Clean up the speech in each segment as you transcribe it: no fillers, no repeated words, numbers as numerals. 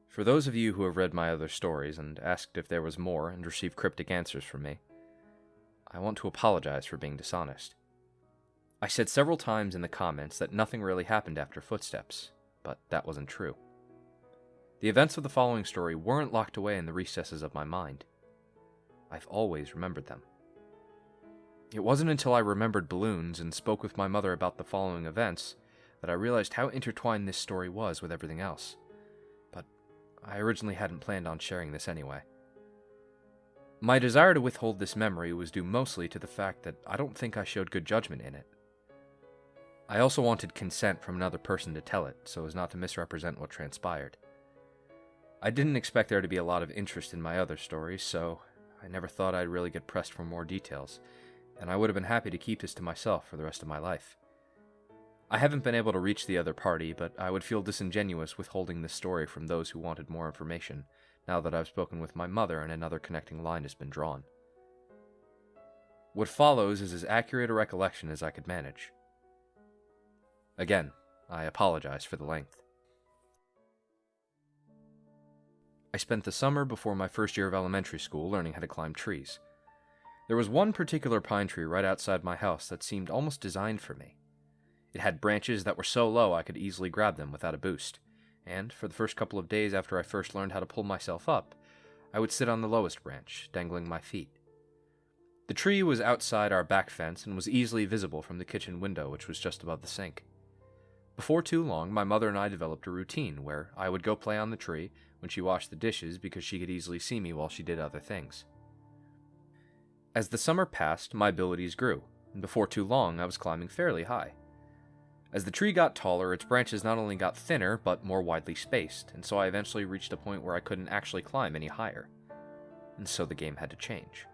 For those of you who have read my other stories and asked if there was more and received cryptic answers from me, I want to apologize for being dishonest. I said several times in the comments that nothing really happened after footsteps, but that wasn't true. The events of the following story weren't locked away in the recesses of my mind. I've always remembered them. It wasn't until I remembered balloons and spoke with my mother about the following events that I realized how intertwined this story was with everything else. But I originally hadn't planned on sharing this anyway. My desire to withhold this memory was due mostly to the fact that I don't think I showed good judgment in it. I also wanted consent from another person to tell it, so as not to misrepresent what transpired. I didn't expect there to be a lot of interest in my other stories, so I never thought I'd really get pressed for more details, and I would have been happy to keep this to myself for the rest of my life. I haven't been able to reach the other party, but I would feel disingenuous withholding this story from those who wanted more information, now that I've spoken with my mother and another connecting line has been drawn. What follows is as accurate a recollection as I could manage. Again, I apologize for the length. I spent the summer before my first year of elementary school learning how to climb trees. There was one particular pine tree right outside my house that seemed almost designed for me. It had branches that were so low I could easily grab them without a boost, and for the first couple of days after I first learned how to pull myself up, I would sit on the lowest branch, dangling my feet. The tree was outside our back fence and was easily visible from the kitchen window, which was just above the sink. Before too long, my mother and I developed a routine where I would go play on the tree when she washed the dishes because she could easily see me while she did other things. As the summer passed, my abilities grew, and before too long I was climbing fairly high. As the tree got taller, its branches not only got thinner, but more widely spaced, and so I eventually reached a point where I couldn't actually climb any higher. And so the game had to change.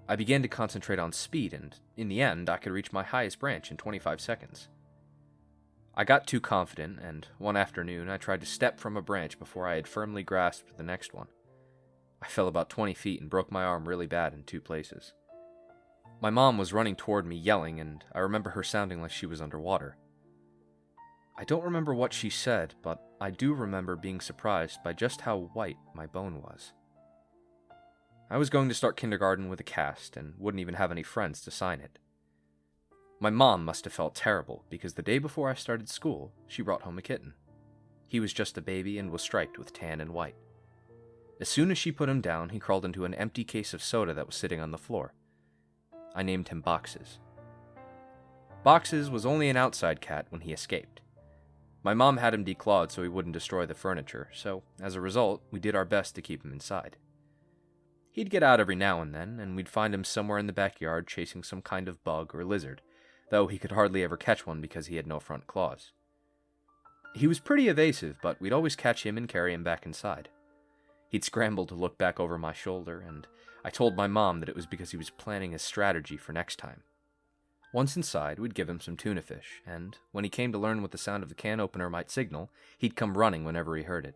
I began to concentrate on speed, and in the end, I could reach my highest branch in 25 seconds. I got too confident, and one afternoon I tried to step from a branch before I had firmly grasped the next one. I fell about 20 feet and broke my arm really bad in 2 places. My mom was running toward me yelling, and I remember her sounding like she was underwater. I don't remember what she said, but I do remember being surprised by just how white my bone was. I was going to start kindergarten with a cast and wouldn't even have any friends to sign it. My mom must have felt terrible because the day before I started school, she brought home a kitten. He was just a baby and was striped with tan and white. As soon as she put him down, he crawled into an empty case of soda that was sitting on the floor. I named him Boxes. Boxes was only an outside cat when he escaped. My mom had him declawed so he wouldn't destroy the furniture, so as a result, we did our best to keep him inside. He'd get out every now and then, and we'd find him somewhere in the backyard chasing some kind of bug or lizard, though he could hardly ever catch one because he had no front claws. He was pretty evasive, but we'd always catch him and carry him back inside. He'd scramble to look back over my shoulder, and I told my mom that it was because he was planning a strategy for next time. Once inside, we'd give him some tuna fish, and when he came to learn what the sound of the can opener might signal, he'd come running whenever he heard it.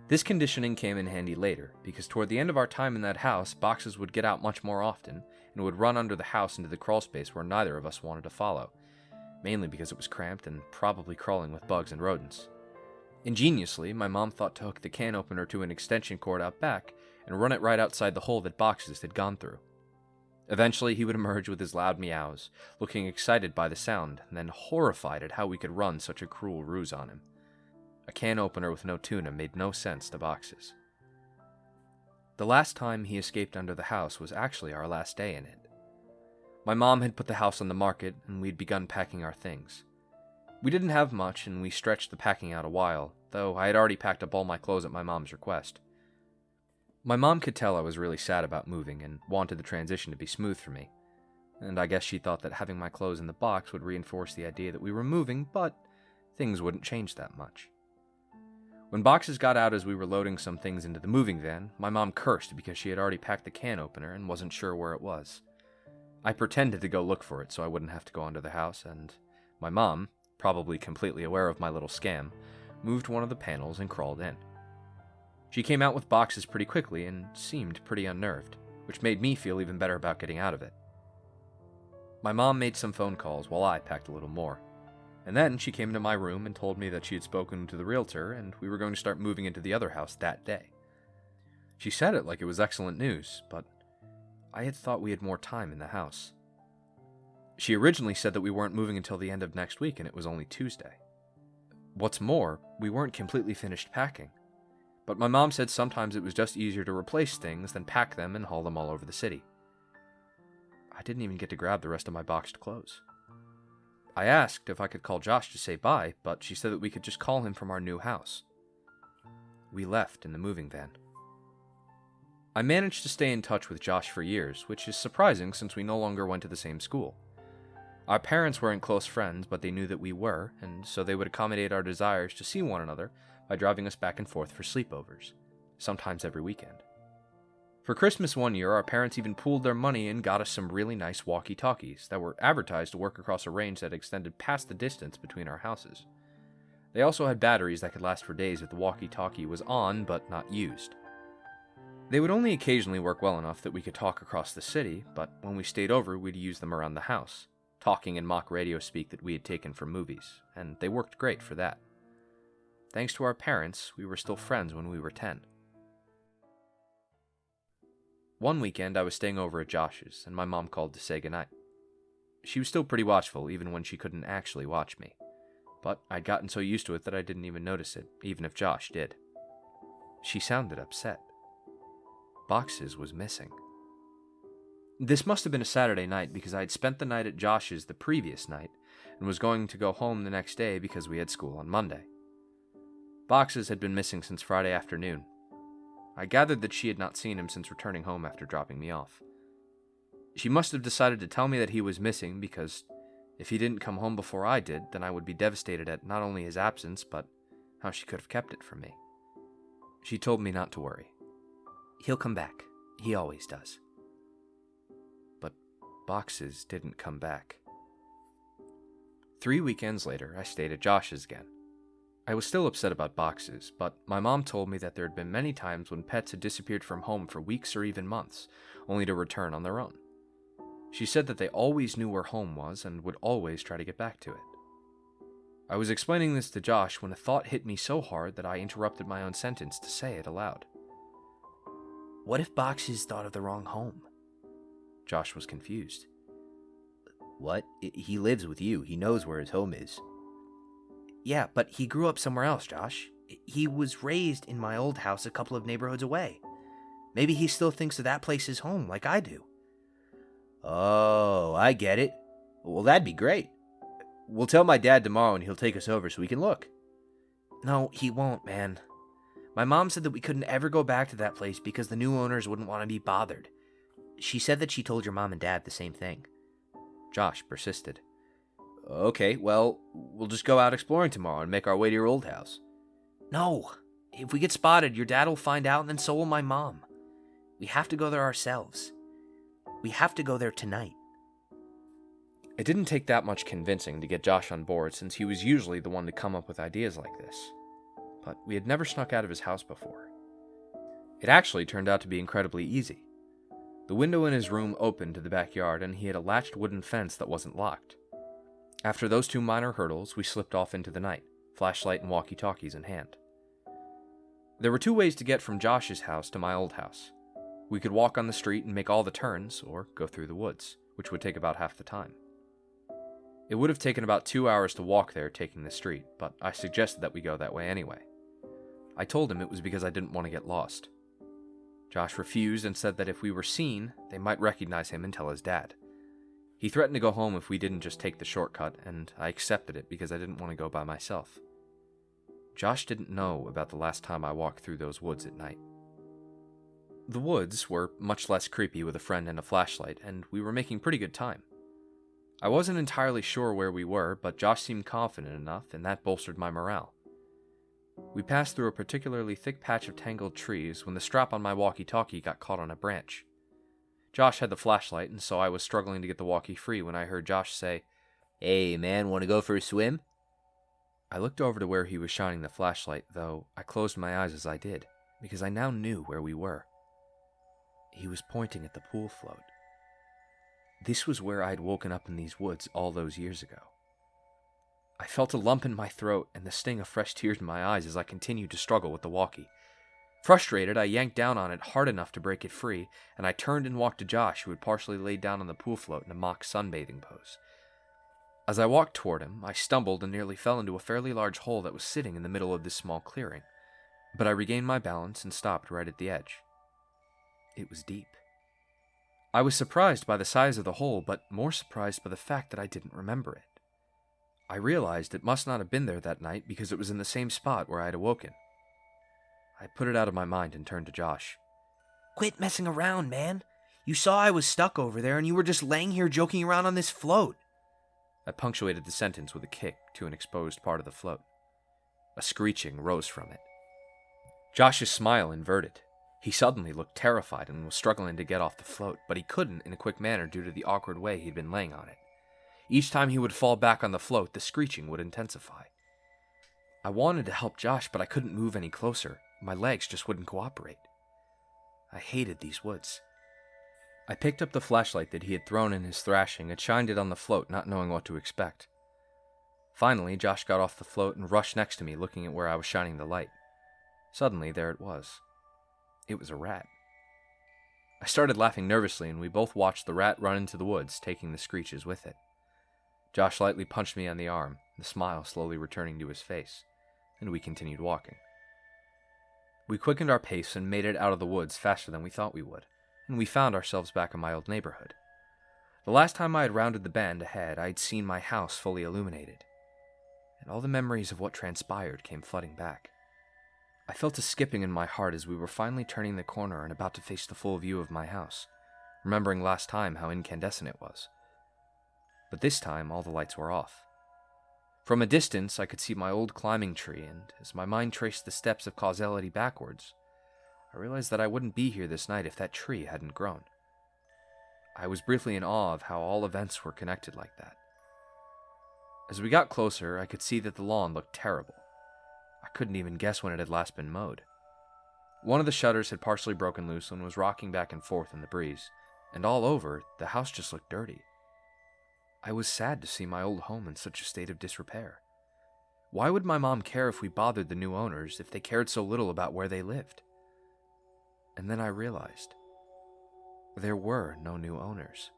This conditioning came in handy later, because toward the end of our time in that house, Boxes would get out much more often, and would run under the house into the crawlspace where neither of us wanted to follow, mainly because it was cramped and probably crawling with bugs and rodents. Ingeniously, my mom thought to hook the can opener to an extension cord out back and run it right outside the hole that Boxes had gone through. Eventually, he would emerge with his loud meows, looking excited by the sound, and then horrified at how we could run such a cruel ruse on him. A can opener with no tuna made no sense to Boxes. The last time he escaped under the house was actually our last day in it. My mom had put the house on the market, and we'd begun packing our things. We didn't have much, and we stretched the packing out a while, though I had already packed up all my clothes at my mom's request. My mom could tell I was really sad about moving and wanted the transition to be smooth for me, and I guess she thought that having my clothes in the box would reinforce the idea that we were moving, but things wouldn't change that much. When Boxes got out as we were loading some things into the moving van, my mom cursed because she had already packed the can opener and wasn't sure where it was. I pretended to go look for it so I wouldn't have to go under the house, and my mom, probably completely aware of my little scam, moved one of the panels and crawled in. She came out with Boxes pretty quickly and seemed pretty unnerved, which made me feel even better about getting out of it. My mom made some phone calls while I packed a little more. And then she came into my room and told me that she had spoken to the realtor and we were going to start moving into the other house that day. She said it like it was excellent news, but I had thought we had more time in the house. She originally said that we weren't moving until the end of next week and it was only Tuesday. What's more, we weren't completely finished packing. But my mom said sometimes it was just easier to replace things than pack them and haul them all over the city. I didn't even get to grab the rest of my boxed clothes. I asked if I could call Josh to say bye, but she said that we could just call him from our new house. We left in the moving van. I managed to stay in touch with Josh for years, which is surprising since we no longer went to the same school. Our parents weren't close friends, but they knew that we were, and so they would accommodate our desires to see one another by driving us back and forth for sleepovers, sometimes every weekend. For Christmas one year, our parents even pooled their money and got us some really nice walkie-talkies that were advertised to work across a range that extended past the distance between our houses. They also had batteries that could last for days if the walkie-talkie was on but not used. They would only occasionally work well enough that we could talk across the city, but when we stayed over, we'd use them around the house, talking in mock radio speak that we had taken from movies, and they worked great for that. Thanks to our parents, we were still friends when we were 10. One weekend, I was staying over at Josh's, and my mom called to say goodnight. She was still pretty watchful, even when she couldn't actually watch me. But I'd gotten so used to it that I didn't even notice it, even if Josh did. She sounded upset. Boxes was missing. This must have been a Saturday night because I had spent the night at Josh's the previous night and was going to go home the next day because we had school on Monday. Boxes had been missing since Friday afternoon. I gathered that she had not seen him since returning home after dropping me off. She must have decided to tell me that he was missing because if he didn't come home before I did, then I would be devastated at not only his absence, but how she could have kept it from me. She told me not to worry. He'll come back. He always does. But Boxes didn't come back. 3 weekends later, I stayed at Josh's again. I was still upset about Boxes, but my mom told me that there had been many times when pets had disappeared from home for weeks or even months, only to return on their own. She said that they always knew where home was and would always try to get back to it. I was explaining this to Josh when a thought hit me so hard that I interrupted my own sentence to say it aloud. What if Boxes thought of the wrong home? Josh was confused. What? He lives with you. He knows where his home is. Yeah, but he grew up somewhere else, Josh. He was raised in my old house a couple of neighborhoods away. Maybe he still thinks of that place as home, like I do. Oh, I get it. Well, that'd be great. We'll tell my dad tomorrow and he'll take us over so we can look. No, he won't, man. My mom said that we couldn't ever go back to that place because the new owners wouldn't want to be bothered. She said that she told your mom and dad the same thing. Josh persisted. Okay, well, we'll just go out exploring tomorrow and make our way to your old house. No. If we get spotted, your dad will find out and then so will my mom. We have to go there ourselves. We have to go there tonight. It didn't take that much convincing to get Josh on board since he was usually the one to come up with ideas like this. But we had never snuck out of his house before. It actually turned out to be incredibly easy. The window in his room opened to the backyard and he had a latched wooden fence that wasn't locked. After those 2 minor hurdles, we slipped off into the night, flashlight and walkie-talkies in hand. There were 2 ways to get from Josh's house to my old house. We could walk on the street and make all the turns, or go through the woods, which would take about half the time. It would have taken about 2 hours to walk there taking the street, but I suggested that we go that way anyway. I told him it was because I didn't want to get lost. Josh refused and said that if we were seen, they might recognize him and tell his dad. He threatened to go home if we didn't just take the shortcut, and I accepted it because I didn't want to go by myself. Josh didn't know about the last time I walked through those woods at night. The woods were much less creepy with a friend and a flashlight, and we were making pretty good time. I wasn't entirely sure where we were, but Josh seemed confident enough, and that bolstered my morale. We passed through a particularly thick patch of tangled trees when the strap on my walkie-talkie got caught on a branch. Josh had the flashlight, and so I was struggling to get the walkie free when I heard Josh say, Hey, man, want to go for a swim? I looked over to where he was shining the flashlight, though I closed my eyes as I did, because I now knew where we were. He was pointing at the pool float. This was where I'd woken up in these woods all those years ago. I felt a lump in my throat and the sting of fresh tears in my eyes as I continued to struggle with the walkie. Frustrated, I yanked down on it hard enough to break it free, and I turned and walked to Josh, who had partially laid down on the pool float in a mock sunbathing pose. As I walked toward him, I stumbled and nearly fell into a fairly large hole that was sitting in the middle of this small clearing, but I regained my balance and stopped right at the edge. It was deep. I was surprised by the size of the hole, but more surprised by the fact that I didn't remember it. I realized it must not have been there that night because it was in the same spot where I had awoken. I put it out of my mind and turned to Josh. Quit messing around, man. You saw I was stuck over there and you were just laying here joking around on this float. I punctuated the sentence with a kick to an exposed part of the float. A screeching rose from it. Josh's smile inverted. He suddenly looked terrified and was struggling to get off the float, but he couldn't in a quick manner due to the awkward way he'd been laying on it. Each time he would fall back on the float, the screeching would intensify. I wanted to help Josh, but I couldn't move any closer. My legs just wouldn't cooperate. I hated these woods. I picked up the flashlight that he had thrown in his thrashing and shined it on the float, not knowing what to expect. Finally, Josh got off the float and rushed next to me, looking at where I was shining the light. Suddenly, there it was. It was a rat. I started laughing nervously, and we both watched the rat run into the woods, taking the screeches with it. Josh lightly punched me on the arm, the smile slowly returning to his face, and we continued walking. We quickened our pace and made it out of the woods faster than we thought we would, and we found ourselves back in my old neighborhood. The last time I had rounded the bend ahead, I had seen my house fully illuminated, and all the memories of what transpired came flooding back. I felt a skipping in my heart as we were finally turning the corner and about to face the full view of my house, remembering last time how incandescent it was. But this time, all the lights were off. From a distance, I could see my old climbing tree, and as my mind traced the steps of causality backwards, I realized that I wouldn't be here this night if that tree hadn't grown. I was briefly in awe of how all events were connected like that. As we got closer, I could see that the lawn looked terrible. I couldn't even guess when it had last been mowed. One of the shutters had partially broken loose and was rocking back and forth in the breeze, and all over, the house just looked dirty. I was sad to see my old home in such a state of disrepair. Why would my mom care if we bothered the new owners if they cared so little about where they lived? And then I realized there were no new owners.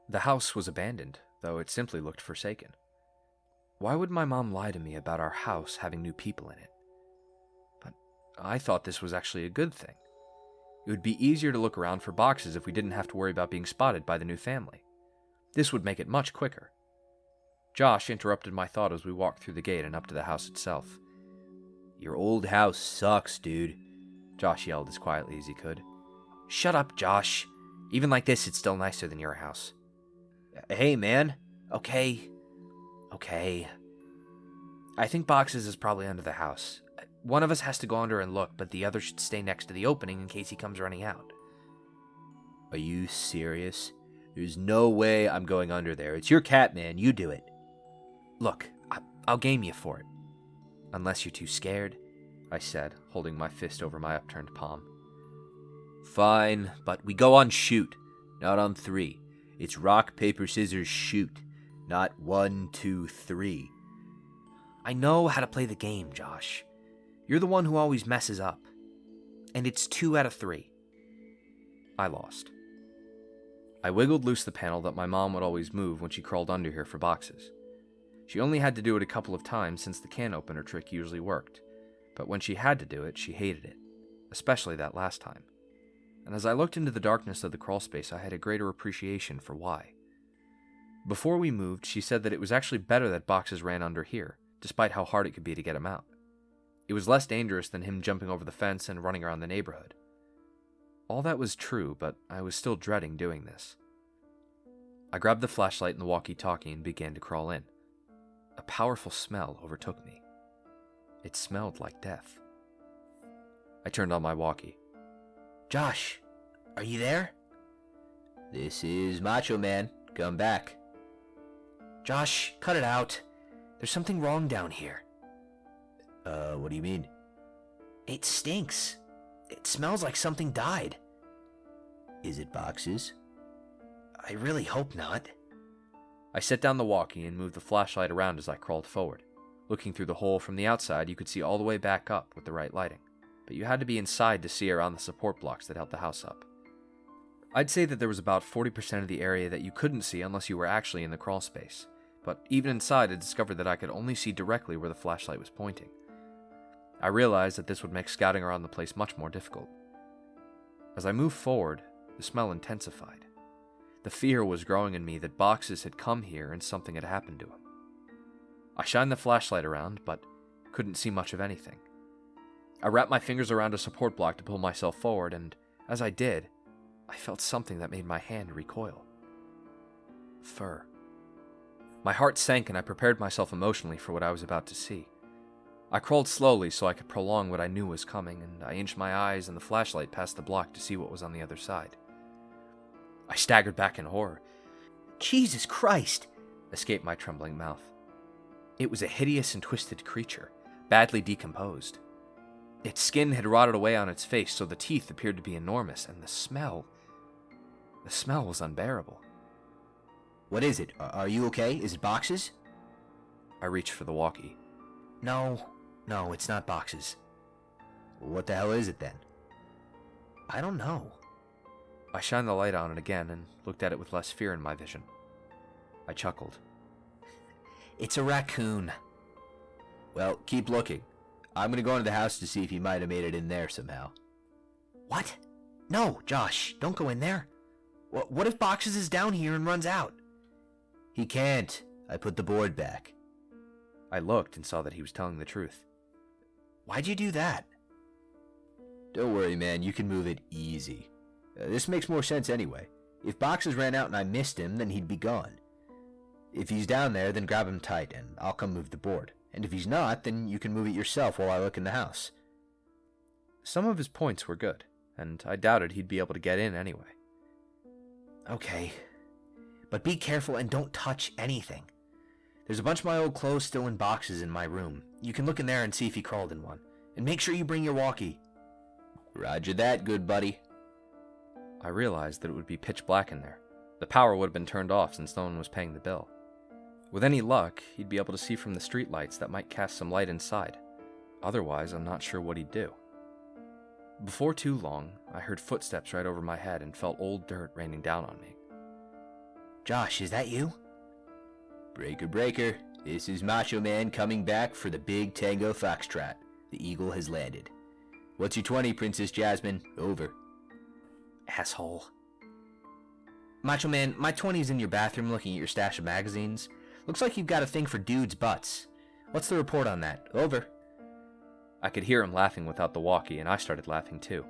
The house was abandoned, though it simply looked forsaken. Why would my mom lie to me about our house having new people in it? But I thought this was actually a good thing. It would be easier to look around for boxes if we didn't have to worry about being spotted by the new family. This would make it much quicker. Josh interrupted my thought as we walked through the gate and up to the house itself. Your old house sucks, dude, Josh yelled as quietly as he could. Shut up, Josh. Even like this, it's still nicer than your house. Hey, man. Okay. I think boxes is probably under the house. One of us has to go under and look, but the other should stay next to the opening in case he comes running out. Are you serious? There's no way I'm going under there. It's your cat, man. You do it. Look, I'll game you for it. Unless you're too scared, I said, holding my fist over my upturned palm. Fine, but we go on shoot, not on 3. It's rock, paper, scissors, shoot, not 1, 2, 3. I know how to play the game, Josh. You're the one who always messes up. And it's 2 out of 3. I lost. I wiggled loose the panel that my mom would always move when she crawled under here for boxes. She only had to do it a couple of times since the can opener trick usually worked, but when she had to do it, she hated it, especially that last time. And as I looked into the darkness of the crawl space, I had a greater appreciation for why. Before we moved, she said that it was actually better that boxes ran under here, despite how hard it could be to get him out. It was less dangerous than him jumping over the fence and running around the neighborhood. All that was true, but I was still dreading doing this. I grabbed the flashlight and the walkie-talkie and began to crawl in. A powerful smell overtook me. It smelled like death. I turned on my walkie. Josh, are you there? This is Macho Man. Come back. Josh, cut it out. There's something wrong down here. What do you mean? It stinks. It smells like something died. Is it boxes? I really hope not. I set down the walkie and moved the flashlight around as I crawled forward. Looking through the hole from the outside, you could see all the way back up with the right lighting, but you had to be inside to see around the support blocks that held the house up. I'd say that there was about 40% of the area that you couldn't see unless you were actually in the crawl space, but even inside I discovered that I could only see directly where the flashlight was pointing. I realized that this would make scouting around the place much more difficult. As I moved forward, the smell intensified. The fear was growing in me that Boxes had come here and something had happened to him. I shined the flashlight around, but couldn't see much of anything. I wrapped my fingers around a support block to pull myself forward, and as I did, I felt something that made my hand recoil. Fur. My heart sank and I prepared myself emotionally for what I was about to see. I crawled slowly so I could prolong what I knew was coming, and I inched my eyes and the flashlight past the block to see what was on the other side. I staggered back in horror. Jesus Christ! Escaped my trembling mouth. It was a hideous and twisted creature, badly decomposed. Its skin had rotted away on its face, so the teeth appeared to be enormous, and the smell was unbearable. What is it? Are you okay? Is it Boxes? I reached for the walkie. No, it's not Boxes. What the hell is it then? I don't know. I shined the light on it again and looked at it with less fear in my vision. I chuckled. It's a raccoon. Well, keep looking. I'm gonna go into the house to see if he might have made it in there somehow. What? No, Josh, don't go in there. What if Boxes is down here and runs out? He can't. I put the board back. I looked and saw that he was telling the truth. Why'd you do that? Don't worry, man. You can move it easy. This makes more sense anyway. If Boxes ran out and I missed him, then he'd be gone. If he's down there, then grab him tight, and I'll come move the board. And if he's not, then you can move it yourself while I look in the house. Some of his points were good, and I doubted he'd be able to get in anyway. Okay, but be careful and don't touch anything. There's a bunch of my old clothes still in boxes in my room. You can look in there and see if he crawled in one. And make sure you bring your walkie. Roger that, good buddy. I realized that it would be pitch black in there. The power would have been turned off since no one was paying the bill. With any luck, he'd be able to see from the streetlights that might cast some light inside. Otherwise, I'm not sure what he'd do. Before too long, I heard footsteps right over my head and felt old dirt raining down on me. Josh, is that you? Breaker, breaker. This is Macho Man coming back for the big Tango Foxtrot. The Eagle has landed. What's your 20, Princess Jasmine? Over. Asshole. Macho Man, my 20's in your bathroom looking at your stash of magazines. Looks like you've got a thing for dudes' butts. What's the report on that? Over. I could hear him laughing without the walkie, and I started laughing too.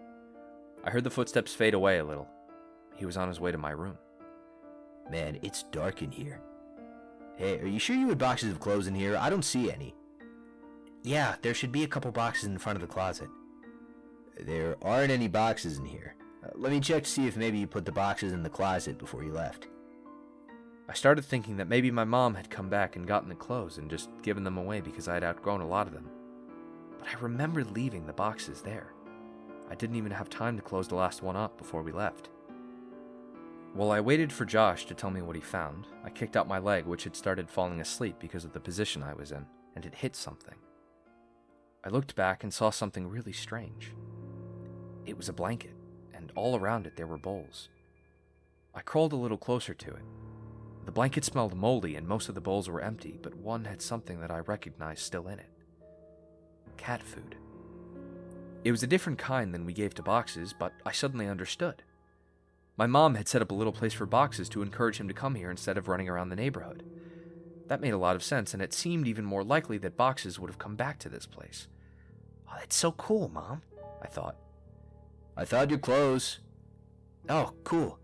I heard the footsteps fade away a little. He was on his way to my room. Man, it's dark in here. Hey, are you sure you had boxes of clothes in here? I don't see any. Yeah, there should be a couple boxes in front of the closet. There aren't any boxes in here. Let me check to see if maybe you put the boxes in the closet before you left. I started thinking that maybe my mom had come back and gotten the clothes and just given them away because I had outgrown a lot of them. But I remembered leaving the boxes there. I didn't even have time to close the last one up before we left. While I waited for Josh to tell me what he found, I kicked out my leg, which had started falling asleep because of the position I was in, and it hit something. I looked back and saw something really strange. It was a blanket, and all around it there were bowls. I crawled a little closer to it. The blanket smelled moldy and most of the bowls were empty, but one had something that I recognized still in it. Cat food. It was a different kind than we gave to Boxes, but I suddenly understood. My mom had set up a little place for Boxes to encourage him to come here instead of running around the neighborhood. That made a lot of sense, and it seemed even more likely that Boxes would have come back to this place. Oh, that's so cool, Mom, I thought. I found your clothes. Oh, cool.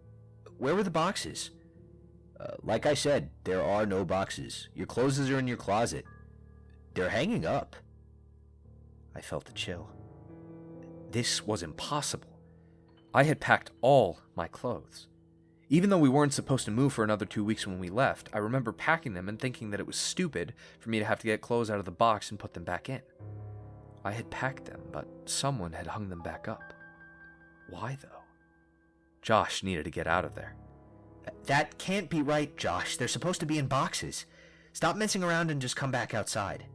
Where were the boxes? Like I said, there are no boxes. Your clothes are in your closet. They're hanging up. I felt a chill. This was impossible. I had packed all my clothes. Even though we weren't supposed to move for another 2 weeks when we left, I remember packing them and thinking that it was stupid for me to have to get clothes out of the box and put them back in. I had packed them, but someone had hung them back up. Why, though? Josh needed to get out of there. That can't be right, Josh. They're supposed to be in boxes. Stop messing around and just come back outside.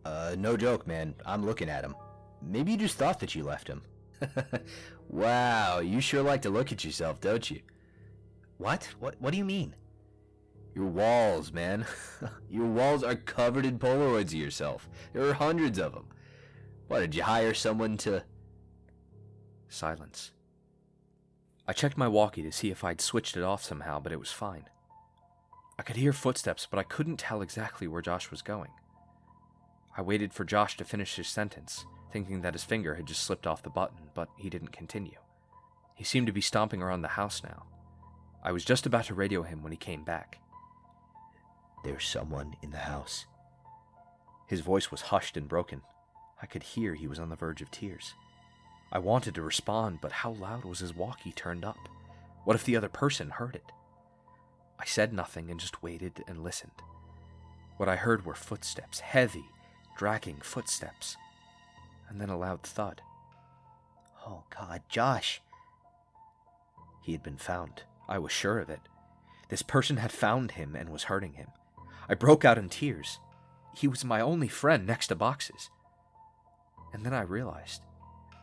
No joke, man. I'm looking at him. Maybe you just thought that you left him. Wow, you sure like to look at yourself, don't you? What? What do you mean? Your walls, man. Your walls are covered in Polaroids of yourself. There are hundreds of them. What, did you hire someone to... Silence. I checked my walkie to see if I'd switched it off somehow, but it was fine. I could hear footsteps, but I couldn't tell exactly where Josh was going. I waited for Josh to finish his sentence, thinking that his finger had just slipped off the button, but he didn't continue. He seemed to be stomping around the house now. I was just about to radio him when he came back. There's someone in the house. His voice was hushed and broken. I could hear he was on the verge of tears. I wanted to respond, but how loud was his walkie turned up? What if the other person heard it? I said nothing and just waited and listened. What I heard were footsteps, heavy, dragging footsteps, and then a loud thud. Oh, God, Josh. He had been found. I was sure of it. This person had found him and was hurting him. I broke out in tears. He was my only friend next to boxes. And then I realized,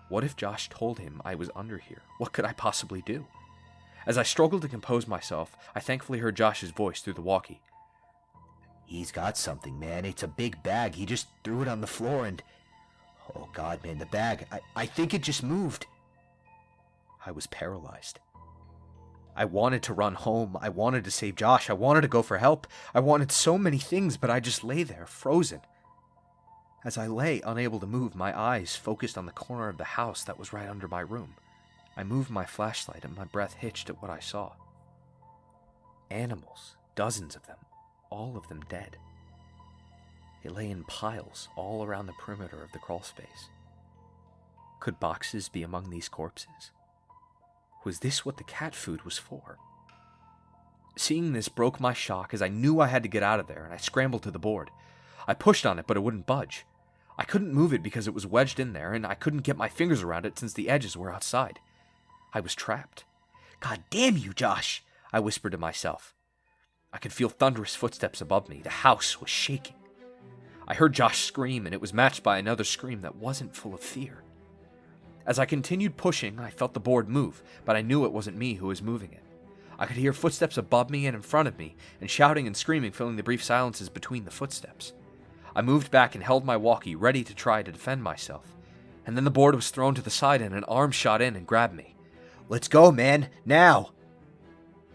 what if Josh told him I was under here? What could I possibly do? As I struggled to compose myself, I thankfully heard Josh's voice through the walkie. He's got something, man. It's a big bag. He just threw it on the floor and... Oh, God, man, the bag. I think it just moved. I was paralyzed. I wanted to run home. I wanted to save Josh. I wanted to go for help. I wanted so many things, but I just lay there, frozen. As I lay, unable to move, my eyes focused on the corner of the house that was right under my room. I moved my flashlight and my breath hitched at what I saw. Animals, dozens of them, all of them dead. They lay in piles all around the perimeter of the crawl space. Could boxes be among these corpses? Was this what the cat food was for? Seeing this broke my shock as I knew I had to get out of there, and I scrambled to the board. I pushed on it, but it wouldn't budge. I couldn't move it because it was wedged in there, and I couldn't get my fingers around it since the edges were outside. I was trapped. God damn you, Josh, I whispered to myself. I could feel thunderous footsteps above me. The house was shaking. I heard Josh scream, and it was matched by another scream that wasn't full of fear. As I continued pushing, I felt the board move, but I knew it wasn't me who was moving it. I could hear footsteps above me and in front of me, and shouting and screaming filling the brief silences between the footsteps. I moved back and held my walkie, ready to try to defend myself. And then the board was thrown to the side and an arm shot in and grabbed me. Let's go, man, now!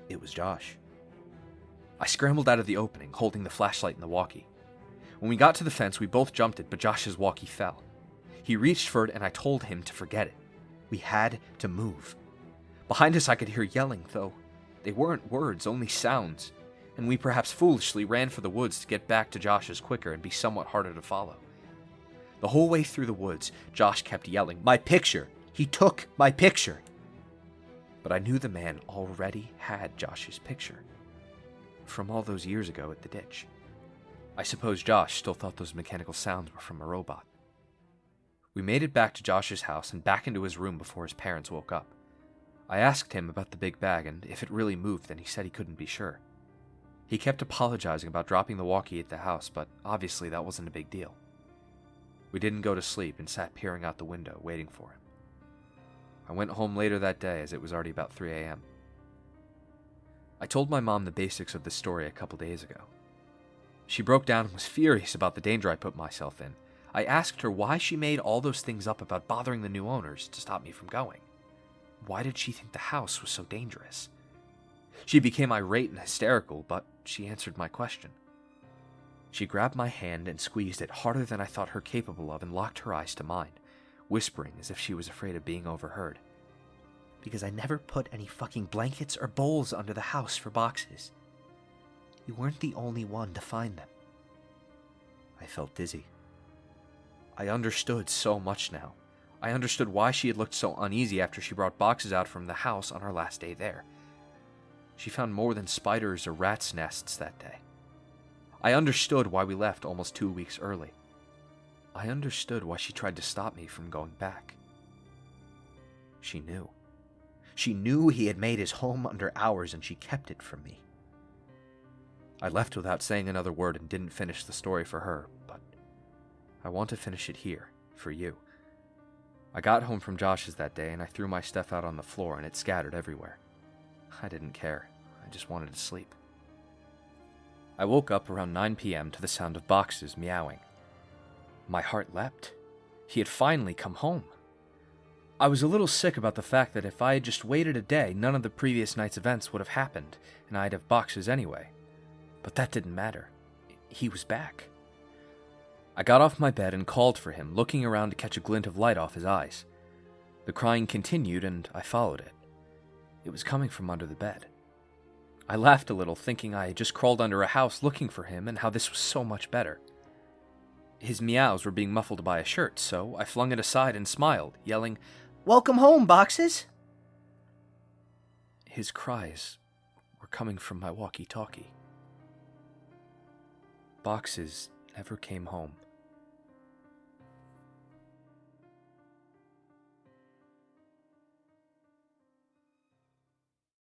It was Josh. I scrambled out of the opening, holding the flashlight and the walkie. When we got to the fence, we both jumped it, but Josh's walkie fell. He reached for it, and I told him to forget it. We had to move. Behind us, I could hear yelling, though they weren't words, only sounds, and we perhaps foolishly ran for the woods to get back to Josh's quicker and be somewhat harder to follow. The whole way through the woods, Josh kept yelling, "My picture! He took my picture!" But I knew the man already had Josh's picture from all those years ago at the ditch. I suppose Josh still thought those mechanical sounds were from a robot. We made it back to Josh's house and back into his room before his parents woke up. I asked him about the big bag, and if it really moved, then he said he couldn't be sure. He kept apologizing about dropping the walkie at the house, but obviously that wasn't a big deal. We didn't go to sleep and sat peering out the window, waiting for him. I went home later that day as it was already about 3 a.m. I told my mom the basics of this story a couple days ago. She broke down and was furious about the danger I put myself in. I asked her why she made all those things up about bothering the new owners to stop me from going. Why did she think the house was so dangerous? She became irate and hysterical, but she answered my question. She grabbed my hand and squeezed it harder than I thought her capable of and locked her eyes to mine, whispering as if she was afraid of being overheard. Because I never put any fucking blankets or bowls under the house for boxes. You weren't the only one to find them. I felt dizzy. I understood so much now. I understood why she had looked so uneasy after she brought boxes out from the house on our last day there. She found more than spiders or rats' nests that day. I understood why we left almost 2 weeks early. I understood why she tried to stop me from going back. She knew. She knew he had made his home under ours, and she kept it from me. I left without saying another word and didn't finish the story for her, but I want to finish it here, for you. I got home from Josh's that day, and I threw my stuff out on the floor, and it scattered everywhere. I didn't care. I just wanted to sleep. I woke up around 9 p.m. to the sound of boxes meowing. My heart leapt. He had finally come home. I was a little sick about the fact that if I had just waited a day, none of the previous night's events would have happened, and I'd have boxes anyway. But that didn't matter. He was back. I got off my bed and called for him, looking around to catch a glint of light off his eyes. The crying continued, and I followed it. It was coming from under the bed. I laughed a little, thinking I had just crawled under a house looking for him and how this was so much better. His meows were being muffled by a shirt, so I flung it aside and smiled, yelling, "Welcome home, Boxes!" His cries were coming from my walkie-talkie. Boxes never came home.